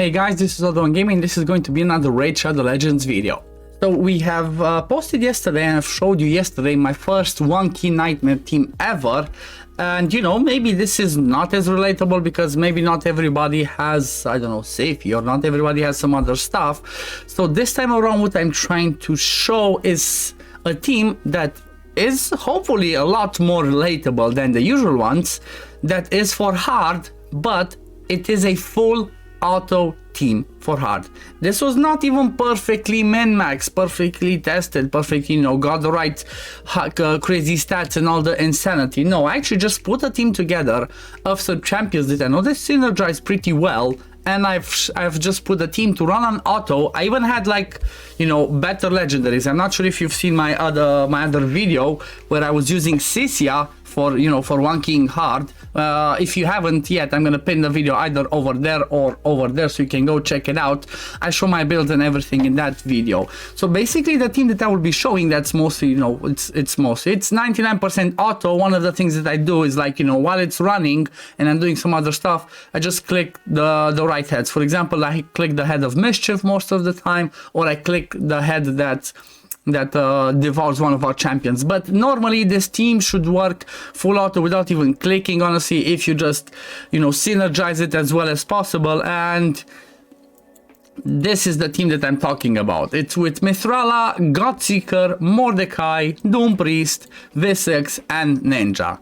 Hey guys, this is OddOneGaming. This is going to be another Raid Shadow Legends video. So we have posted yesterday and I've showed you yesterday my first 1-key nightmare team ever. And you know, maybe this is not as relatable because maybe not everybody has, I don't know, safety, or not everybody has some other stuff. So this time around what I'm trying to show is a team that is hopefully a lot more relatable than the usual ones, that is for hard, but it is a full auto team for hard. This was not even perfectly min-max, perfectly tested, perfectly, you know, got the right crazy stats and all the insanity. No, I actually just put a team together of some champions that I know they synergize pretty well, and I've just put a team to run on auto. I even had, like, you know, better legendaries. I'm not sure if you've seen my other video where I was using Sisia for, you know, for 1-keying hard. If you haven't yet, I'm gonna pin the video either over there or over there so you can go check it out. I show my builds and everything in that video. So basically the team that I will be showing, that's mostly, you know, it's 99% auto. One of the things that I do is, like, you know, while it's running and I'm doing some other stuff, I just click the right heads. For example, I click the head of Mischief most of the time, or I click the head that devours one of our champions. But normally this team should work full auto without even clicking, honestly, if you just, you know, synergize it as well as possible. And this is the team that I'm talking about. It's with Mithrala, Godseeker, Mordecai, Doom Priest, V6 and Ninja.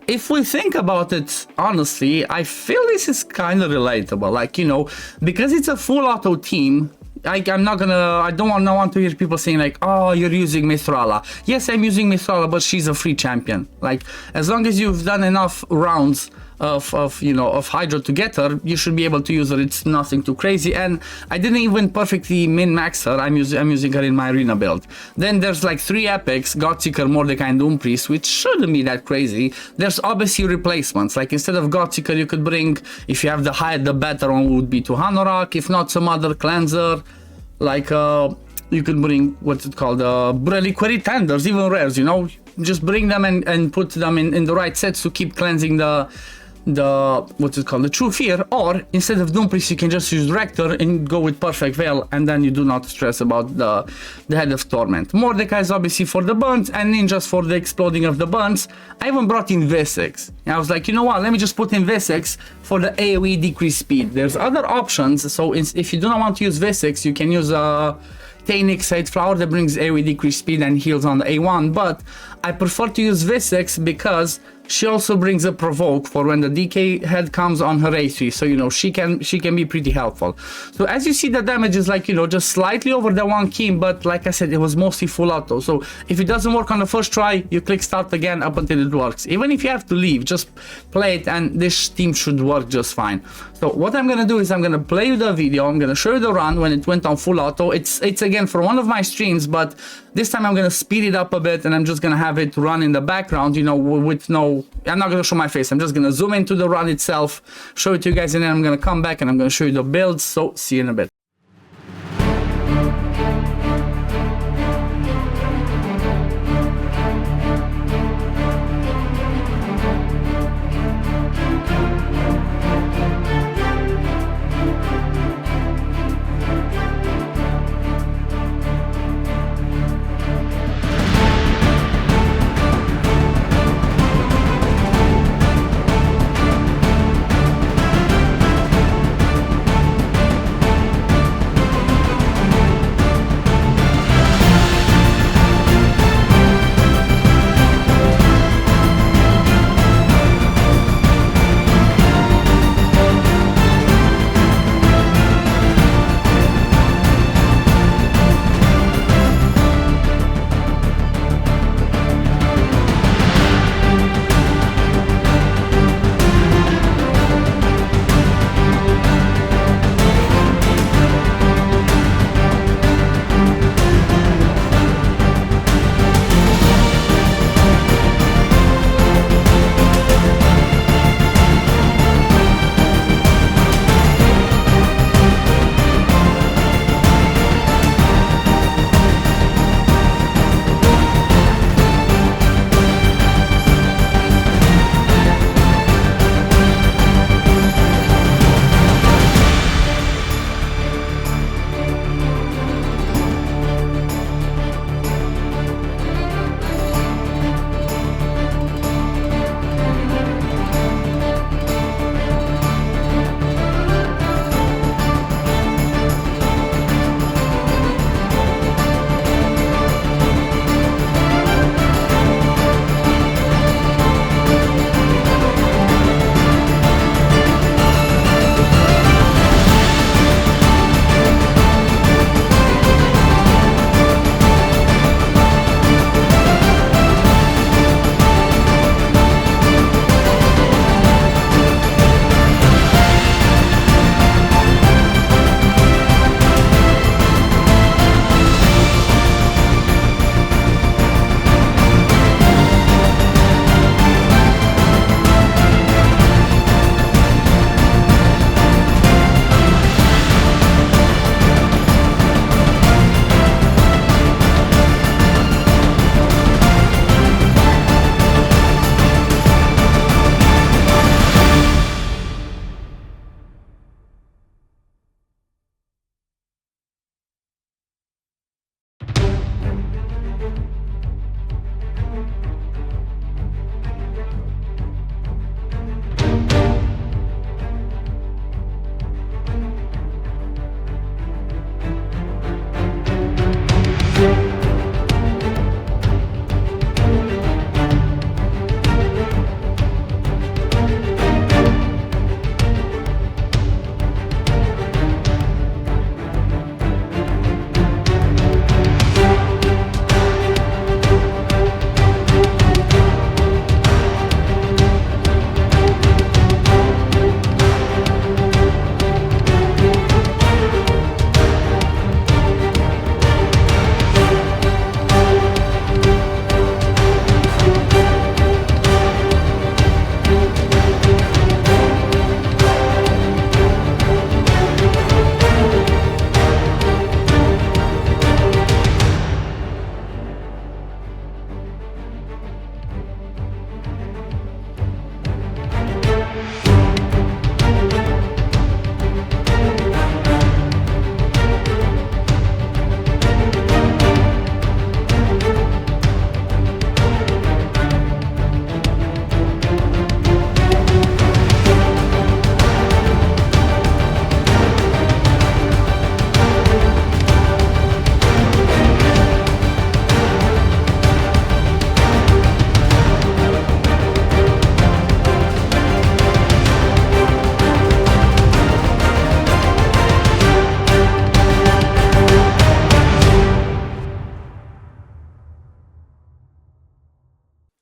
If we think about it honestly, I feel this is kind of relatable, like, you know, because it's a full auto team. I don't want to hear people saying like, oh, you're using Mithrala. Yes, I'm using Mithrala, but she's a free champion. Like, as long as you've done enough rounds of Hydra to get her, you should be able to use her. It's nothing too crazy, and I didn't even perfectly min-max her. I'm using her in my arena build. Then there's like 3 epics, Godseeker, Mordecai and Doom Priest, which shouldn't be that crazy. There's obviously replacements, like instead of Godseeker you could bring, if you have the higher the better one would be to Hanorok, if not some other cleanser, like you could bring, what's it called, Reliquary Tenders, even rares, you know, just bring them and put them in the right sets to keep cleansing the what's it called, the True Fear. Or instead of Doom Priest you can just use Rector and go with Perfect Veil, and then you do not stress about the Head of Torment. Mordecai is obviously for the burns, and Ninja's for the exploding of the burns. I even brought in V6. I was like, you know what, let me just put in V6 for the AoE decrease speed. There's other options, so if you do not want to use V6, you can use Tainix Sage Flower that brings AoE decrease speed and heals on the A1, but I prefer to use V6 because she also brings a provoke for when the DK head comes on her A3, so, you know, she can be pretty helpful. So as you see, the damage is, like, you know, just slightly over the 1 key, but like I said, it was mostly full auto. So if it doesn't work on the first try, you click start again up until it works. Even if you have to leave, just play it and this team should work just fine. So what I'm gonna do is I'm gonna play you the video, I'm gonna show you the run when it went on full auto. It's again for one of my streams, but this time I'm gonna speed it up a bit and I'm just gonna have it run in the background, you know, with no, I'm not gonna show my face, I'm just gonna zoom into the run itself, show it to you guys, and then I'm gonna come back and I'm gonna show you the builds. So see you in a bit.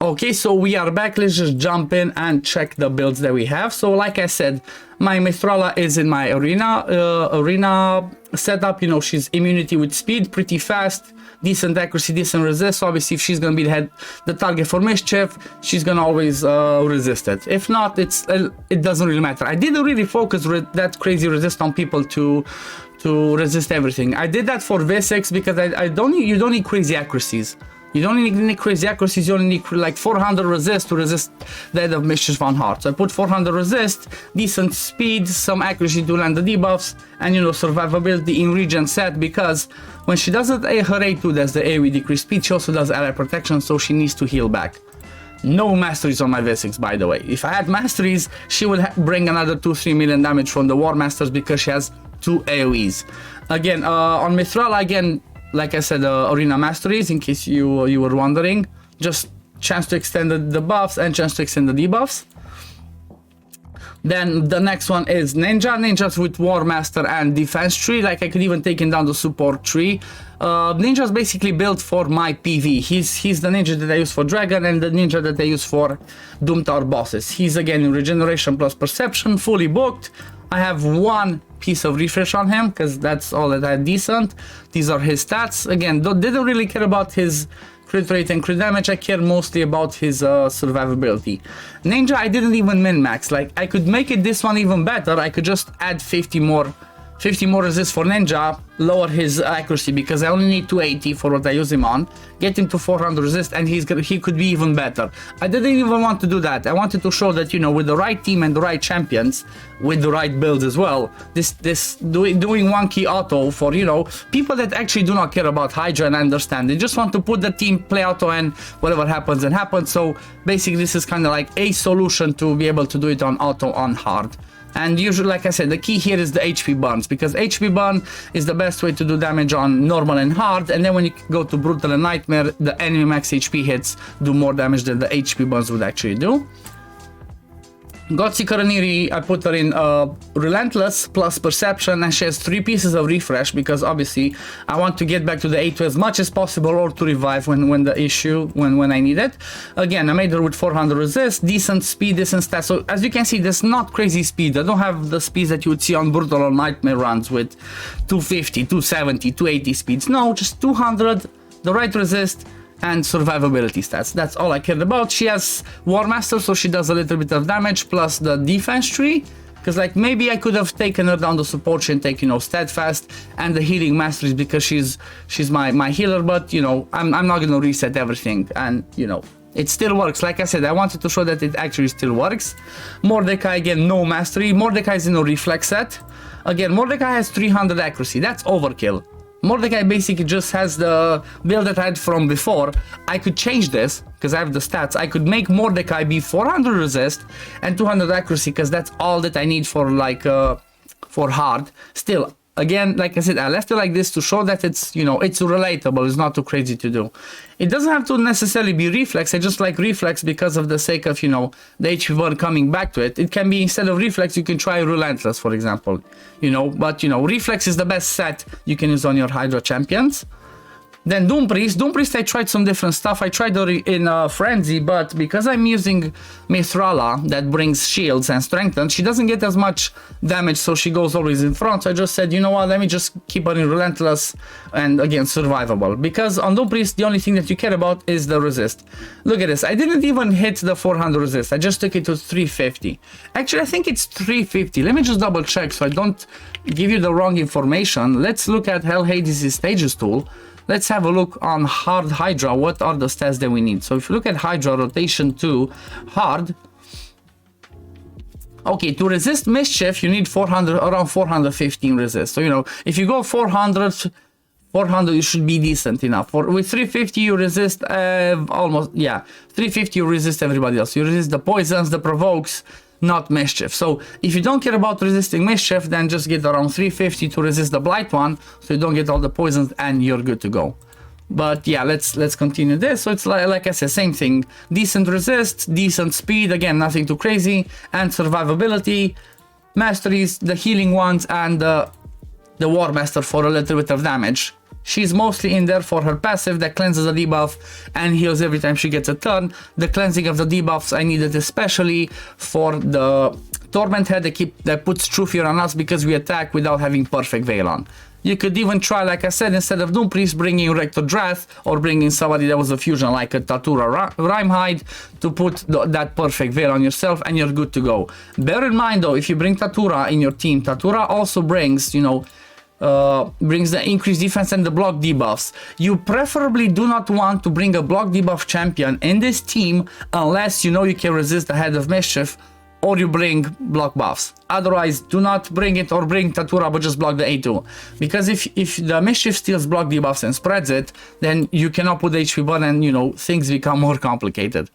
Okay, so we are back. Let's just jump in and check the builds that we have. So like I said, my Mithrala is in my arena setup. You know, she's immunity with speed, pretty fast, decent accuracy, decent resist. Obviously, if she's gonna be the target for mischief, she's gonna always resist it. If not, it doesn't really matter. I didn't really focus that crazy resist on people to resist everything. I did that for V6 because you don't need crazy accuracies. You don't need crazy accuracies, you only need like 400 resist to resist the head of Mischief on hard. So I put 400 resist, decent speed, some accuracy to land the debuffs, and you know, survivability in region set, because when she does it, her A2 does the AoE decrease speed, she also does ally protection, so she needs to heal back. No masteries on my V6, by the way. If I had masteries, she would bring another 2-3 million damage from the War Masters because she has 2 AoEs. Again, on Mithrala, again, like I said, arena masteries, in case you were wondering, just chance to extend the buffs and chance to extend the debuffs. Then the next one is Ninjas with War Master and Defense tree. Like I could even take him down the support tree. Ninja's basically built for my PV. He's the ninja that I use for Dragon and the ninja that I use for Doom Tower bosses. He's again in regeneration plus perception, fully booked. I have one piece of refresh on him because that's all that I had decent. These are his stats. Again, didn't really care about his crit rate and crit damage. I care mostly about his survivability. Ninja, I didn't even min-max. Like, I could make it this one even better. I could just add 50 more resist for Ninja, lower his accuracy because I only need 280 for what I use him on, get him to 400 resist, and he could be even better. I didn't even want to do that. I wanted to show that, you know, with the right team and the right champions, with the right builds as well, doing one key auto for, you know, people that actually do not care about Hydra and understand. They just want to put the team, play auto, and whatever happens and happens. So basically this is kind of like a solution to be able to do it on auto on hard. And usually, like I said, the key here is the HP burns, because HP burn is the best way to do damage on normal and hard, and then when you go to brutal and nightmare, the enemy max HP hits do more damage than the HP burns would actually do. Gotsi Karaniri, I put her in Relentless plus Perception, and she has 3 pieces of refresh because obviously I want to get back to the A2 as much as possible, or to revive when I need it. Again, I made her with 400 resist, decent speed, decent stats. So as you can see, there's not crazy speed. I don't have the speeds that you would see on Brutal or Nightmare runs with 250, 270, 280 speeds. No, just 200, the right resist, and survivability stats. That's all I cared about. She has War Master, so she does a little bit of damage, plus the defense tree, because like maybe I could have taken her down the support tree and take, you know, steadfast and the healing masteries, because she's my healer, but you know, I'm not gonna reset everything, and you know, it still works. Like I said, I wanted to show that it actually still works. Mordecai, again, no mastery. Mordecai is in a reflex set. Again, Mordecai has 300 accuracy. That's overkill. Mordecai basically just has the build that I had from before. I could change this because I have the stats. I could make Mordecai be 400 resist and 200 accuracy, because that's all that I need for like for hard. Still, again, like I said, I left it like this to show that it's, you know, it's relatable. It's not too crazy to do. It doesn't have to necessarily be reflex. I just like reflex because of the sake of, you know, the HP burn coming back to it. It can be, instead of reflex, you can try Relentless, for example, you know, but you know, reflex is the best set you can use on your Hydra champions. Then Doom Priest, I tried some different stuff. I tried her in Frenzy, but because I'm using Mithrala that brings shields and strengthens, she doesn't get as much damage, so she goes always in front. So I just said, you know what, let me just keep her in Relentless and again survivable, because on Doom Priest the only thing that you care about is the resist. Look at this, I didn't even hit the 400 resist, I just took it to 350. Actually, I think it's 350. Let me just double check so I don't give you the wrong information. Let's look at Hell Hades' stages tool. Let's have a look on hard Hydra. What are the stats that we need? So if you look at Hydra rotation 2 hard, okay, to resist mischief you need around 415 resist. So you know, if you go 400 you should be decent enough. With 350 you resist almost, yeah, 350 you resist everybody else. You resist the poisons, the provokes, not mischief. So if you don't care about resisting mischief, then just get around 350 to resist the blight one, so you don't get all the poisons, and you're good to go. But yeah, let's continue this. So it's like I said, same thing, decent resist, decent speed, again nothing too crazy, and survivability, masteries, the healing ones, and the War Master for a little bit of damage. She's mostly in there for her passive that cleanses the debuff and heals every time she gets a turn. The cleansing of the debuffs I needed especially for the Torment Head that puts True Fear on us because we attack without having Perfect Veil on. You could even try, like I said, instead of Doom Priest, bringing Rector Drath or bringing somebody that was a fusion like a Tatura Rhyme to put that Perfect Veil on yourself and you're good to go. Bear in mind though, if you bring Tatura in your team, Tatura also brings, you know, brings the increased defense and the block debuffs. You preferably do not want to bring a block debuff champion in this team unless you know you can resist the Head of Mischief or you bring block buffs. Otherwise, do not bring it or bring Tatura but just block the A2. Because if the Mischief steals block debuffs and spreads it, then you cannot put the HP button and, you know, things become more complicated.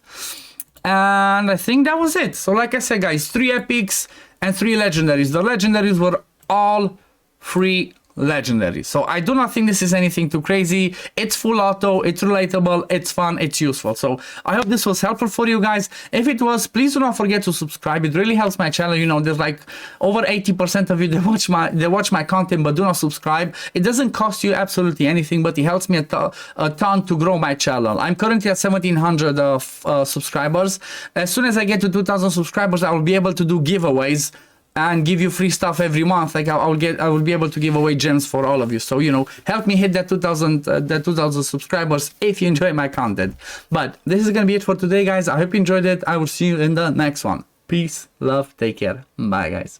And I think that was it. So like I said, guys, 3 epics and 3 legendaries. The legendaries were all free legendary, so I do not think this is anything too crazy. It's full auto, it's relatable, it's fun, it's useful. So I hope this was helpful for you guys. If it was, please do not forget to subscribe. It really helps my channel. You know, there's like over 80% of you that watch my content but do not subscribe. It doesn't cost you absolutely anything, but it helps me a ton to grow my channel. I'm currently at 1700 subscribers. As soon as I get to 2000 subscribers, I will be able to do giveaways and give you free stuff every month. Like I will be able to give away gems for all of you. So, you know, help me hit that 2000 subscribers if you enjoy my content. But this is gonna be it for today, guys. I hope you enjoyed it. I will see you in the next one. Peace, love, take care. Bye, guys.